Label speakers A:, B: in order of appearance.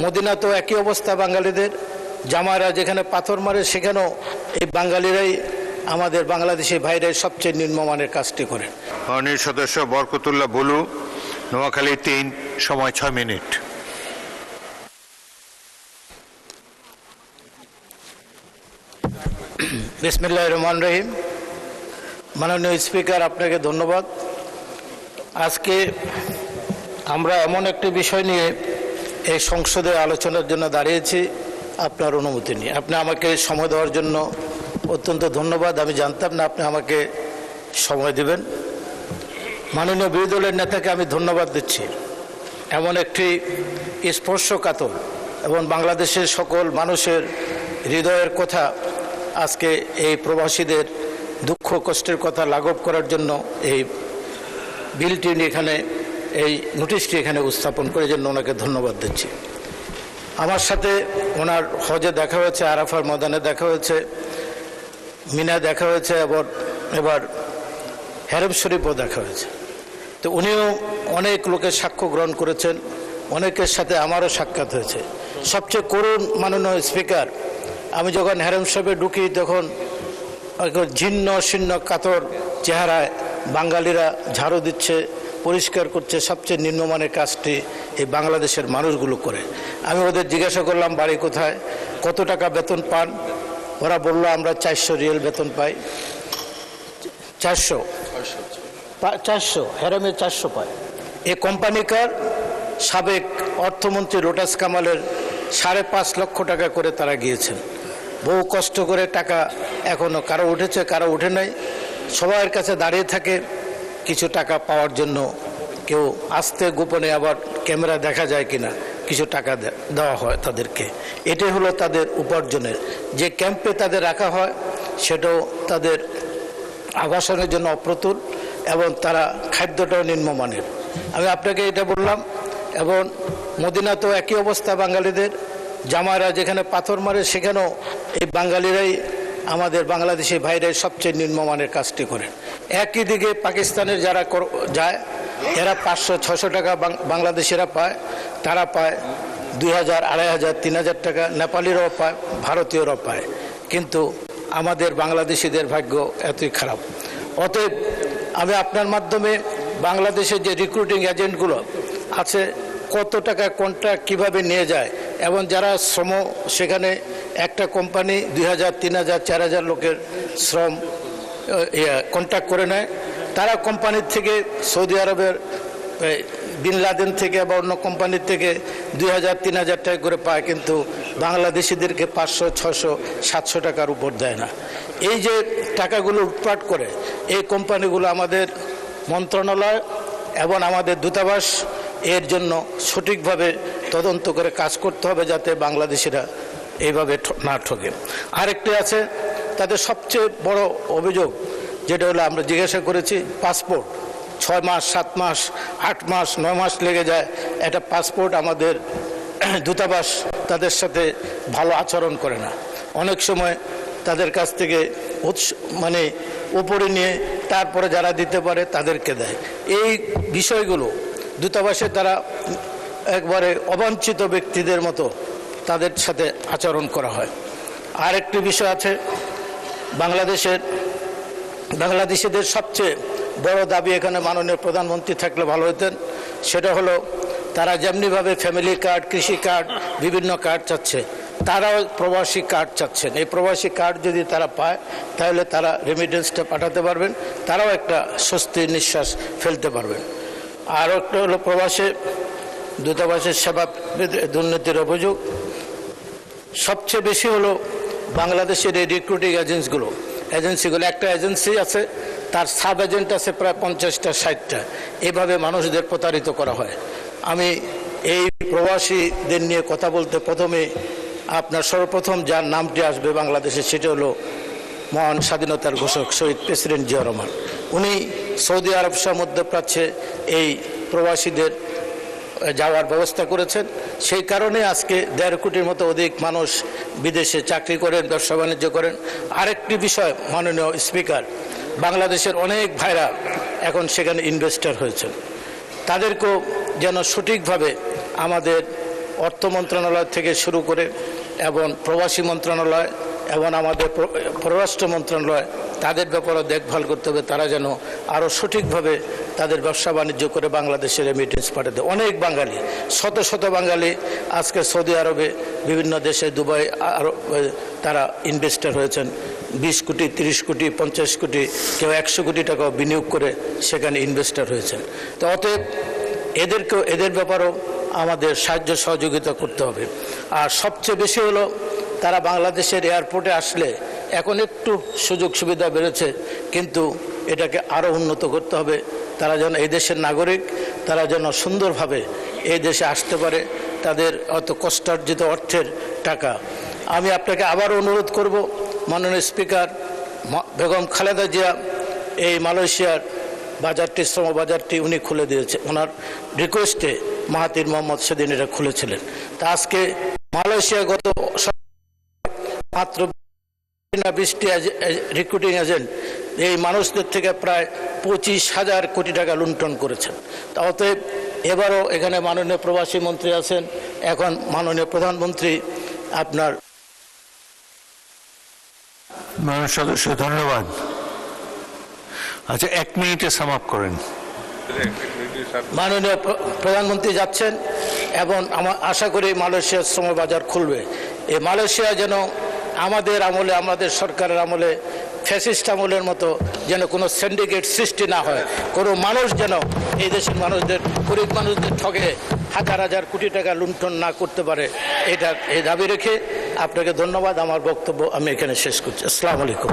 A: Medina তো একই অবস্থা বাঙালিদের, জামাইরা যেখানে পাথর মারে সেখানেও এই বাঙালিরাই আমাদের বাংলাদেশি ভাইরাই সবচেয়ে নিম্নমানের কাজটি করে।
B: মাননীয় সদস্য বরকতুল্লাহ বুলু, নোয়াখালী 3, সময় 6 মিনিট।
A: বিসমিল্লাহির রহমানির রহিম। মাননীয় স্পিকার, আপনাকে ধন্যবাদ। আজকে আমরা এমন একটি বিষয় নিয়ে এই সংসদে আলোচনার জন্য দাঁড়িয়েছি, আপনার অনুমতি নিয়ে। আপনি আমাকে সময় দেওয়ার জন্য অত্যন্ত ধন্যবাদ। আমি জানতাম না আপনি আমাকে সময় দেবেন। মাননীয় বিরোধী দলের নেতাকে আমি ধন্যবাদ দিচ্ছি। এমন একটি স্পর্শকাতর এবং বাংলাদেশের সকল মানুষের হৃদয়ের কথা আজকে এই প্রবাসীদের দুঃখ কষ্টের কথা লাঘব করার জন্য এই বিলটি এখানে, এই নোটিশটি এখানে উপস্থাপন করে জন্য ওনাকে ধন্যবাদ দিচ্ছি। আমার সাথে ওনার হজে দেখা হয়েছে, আরাফার ময়দানে দেখা হয়েছে, মিনা দেখা হয়েছে, এবার হেরম শরীফও দেখা হয়েছে। তো উনিও অনেক লোকের সাক্ষ্য গ্রহণ করেছেন, অনেকের সাথে আমারও সাক্ষাৎ হয়েছে। সবচেয়ে করুণ মাননীয় স্পিকার, আমি যখন হেরম শরীফে ঢুকি তখন ঝিন্ন শীর্ণ কাতর চেহারায় বাঙালিরা ঝাড়ু দিচ্ছে, পরিষ্কার করছে। সবচেয়ে নিম্নমানের কাজটি এই বাংলাদেশের মানুষগুলো করে। আমি ওদের জিজ্ঞাসা করলাম বাড়ি কোথায়, কত টাকা বেতন পান। ওরা বললো আমরা 400 রিয়াল বেতন পাই। 400 হেরামে 400 পায়। এই কোম্পানিকার সাবেক অর্থমন্ত্রী রোটাস কামালের 5.5 লক্ষ টাকা করে তারা গিয়েছেন। বহু কষ্ট করে টাকা, এখনও কারো উঠেছে কারো উঠে নাই। সবার কাছে দাঁড়িয়ে থাকে কিছু টাকা পাওয়ার জন্য। কেউ আস্তে গোপনে, আবার ক্যামেরা দেখা যায় কিনা, কিছু টাকা দেওয়া হয় তাদেরকে। এটাই হলো তাদের উপার্জনের। যে ক্যাম্পে তাদের রাখা হয় সেটাও তাদের আবাসনের জন্য অপ্রতুল এবং তারা খাদ্যটাও নিম্নমানের। আমি আপনাকে এটা বললাম। এবং মদিনা তো একই অবস্থা বাঙালিদের, জামাইরা যেখানে পাথর মারে সেখানেও এই বাঙালিরাই আমাদের বাংলাদেশি ভাইরাই সবচেয়ে নিম্নমানের কাজটি করে। একই দিকে পাকিস্তানের যারা যায় এরা 500-600 টাকা বাংলাদেশিরা পায়, তারা পায় 2000, 2500, 3000 টাকা। নেপালিরাও পায়, ভারতীয়রাও পায়। কিন্তু আমাদের বাংলাদেশিদের ভাগ্য এতই খারাপ। অতএব আমি আপনার মাধ্যমে বাংলাদেশের যে রিক্রুটিং এজেন্টগুলো আছে, কত টাকা কোনটা কিভাবে নিয়ে যায়, এবং যারা শ্রম সেখানে একটা কোম্পানি 2000, 3000, 4000 লোকের শ্রম কন্ট্যাক্ট করে নেয়। তারা কোম্পানির থেকে, সৌদি আরবের বিন লাদেন থেকে বা অন্য কোম্পানির থেকে 2000, 3000 টাকা করে পায়, কিন্তু বাংলাদেশিদেরকে 500, 600, 700 টাকার উপর দেয় না। এই যে টাকাগুলো লুটপাট করে এই কোম্পানিগুলো, আমাদের মন্ত্রণালয় এবং আমাদের দূতাবাস এর জন্য সঠিকভাবে তদন্ত করে কাজ করতে হবে, যাতে বাংলাদেশিরা এইভাবে না ঠকে। আরেকটি আছে, তাদের সবচেয়ে বড় অভিযোগ যেটা হলো, আমরা জিজ্ঞাসা করেছি, পাসপোর্ট 6 মাস, 7 মাস, 8 মাস, 9 মাস লেগে যায় একটা পাসপোর্ট। আমাদের দূতাবাস তাদের সাথে ভালো আচরণ করে না। অনেক সময় তাদের কাছ থেকে মানে উপরে নিয়ে তারপরে যারা দিতে পারে তাদেরকে দেয়। এই বিষয়গুলো দূতাবাসে তারা একবারে অবাঞ্ছিত ব্যক্তিদের মতো তাদের সাথে আচরণ করা হয়। আরেকটি বিষয় আছে, বাংলাদেশিদের সবচেয়ে বড় দাবি, এখানে মাননীয় প্রধানমন্ত্রী থাকলে ভালো হতেন, সেটা হলো তারা যেমনিভাবে ফ্যামিলি কার্ড, কৃষি কার্ড, বিভিন্ন কার্ড চাচ্ছে, তারাও প্রবাসী কার্ড চাচ্ছেন। এই প্রবাসী কার্ড যদি তারা পায় তাহলে তারা রেমিটেন্সটা পাঠাতে পারবেন, তারাও একটা স্বস্তির নিঃশ্বাস ফেলতে পারবেন। আর একটা হলো প্রবাসে দূতাবাসের সেবা দুর্নীতির অভিযোগ সবচেয়ে বেশি হলো বাংলাদেশের এই রিক্রুটিং এজেন্সিগুলো। একটা এজেন্সি আছে, তার সাব এজেন্ট আছে প্রায় 50টা 60টা। এভাবে মানুষদের প্রতারিত করা হয়। আমি এই প্রবাসীদের নিয়ে কথা বলতে প্রথমে আপনার সর্বপ্রথম যার নামটি আসবে বাংলাদেশে, সেটা হলো মহান স্বাধীনতার ঘোষক শহীদ প্রেসিডেন্ট জিয়া রহমান। উনি সৌদি আরব সহ মধ্যপ্রাচ্যে এই প্রবাসীদের যাওয়ার ব্যবস্থা করেছেন। সেই কারণে আজকে 1.5 কোটির মতো অধিক মানুষ বিদেশে চাকরি করেন, ব্যবসা বাণিজ্য করেন। আরেকটি বিষয় মাননীয় স্পিকার, বাংলাদেশের অনেক ভাইরা এখন সেখানে ইনভেস্টর হয়েছেন। তাদেরকেও যেন সঠিকভাবে আমাদের অর্থ মন্ত্রণালয় থেকে শুরু করে এবং প্রবাসী মন্ত্রণালয় এবং আমাদের পররাষ্ট্র মন্ত্রণালয় তাদের ব্যাপারেও দেখভাল করতে হবে, তারা যেন আরও সঠিকভাবে তাদের ব্যবসা বাণিজ্য করে বাংলাদেশে রেমিটেন্স পাঠাতে। অনেক বাঙালি, শত শত বাঙালি আজকে সৌদি আরবে, বিভিন্ন দেশে, দুবাই, আরও তারা ইনভেস্টর হয়েছেন। 20 কোটি, 30 কোটি, 50 কোটি, কেউ 100 কোটি টাকা বিনিয়োগ করে সেখানে ইনভেস্টর হয়েছেন। তো অতএব এদের ব্যাপারেও আমাদের সাহায্য সহযোগিতা করতে হবে। আর সবচেয়ে বেশি হলো তারা বাংলাদেশের এয়ারপোর্টে আসলে এখন একটু সুযোগ সুবিধা বেড়েছে, কিন্তু এটাকে আরও উন্নত করতে হবে। তারা যেন এই দেশের নাগরিক, তারা যেন সুন্দরভাবে এই দেশে আসতে পারে, তাদের অত কষ্টার্জিত অর্থের টাকা। আমি আপনাকে আবারও অনুরোধ করব, মাননীয় স্পিকার বেগম খালেদা জিয়া এই মালয়েশিয়ার বাজারটি, শ্রম বাজারটি উনি খুলে দিয়েছে, ওনার রিকোয়েস্টে মাহাথির মোহাম্মদ সেদিন এটা খুলেছিলেন। তা আজকে মালয়েশিয়া গত মাত্র 20টি রিক্রুটিং এজেন্ট এই মানুষদের থেকে প্রায় 25,000 কোটি টাকা লুণ্ঠন করেছেন। তা অতএব এবারও এখানে মাননীয় প্রবাসী মন্ত্রী আছেন, এখন মাননীয় প্রধানমন্ত্রী আপনার
B: মাননীয় সদস্য, ধন্যবাদ। আচ্ছা, 1 মিনিটে সাম আপ করেন।
A: মাননীয় প্রধানমন্ত্রী যাচ্ছেন এবং আশা করি মালয়েশিয়ার শ্রম বাজার খুলবে। এই মালয়েশিয়া যেন আমাদের আমলে, আমাদের সরকারের আমলে, ফ্যাসিস্ট আমলের মতো যেন কোনো সিন্ডিকেট সৃষ্টি না হয়, কোনো মানুষ যেন এই দেশের মানুষদের, গরিব মানুষদের ঠগে হাজার হাজার কোটি টাকা লুণ্ঠন না করতে পারে, এই দাবি রেখে আপনাকে ধন্যবাদ। আমার বক্তব্য আমি এখানে শেষ করছি। আসসালামু আলাইকুম।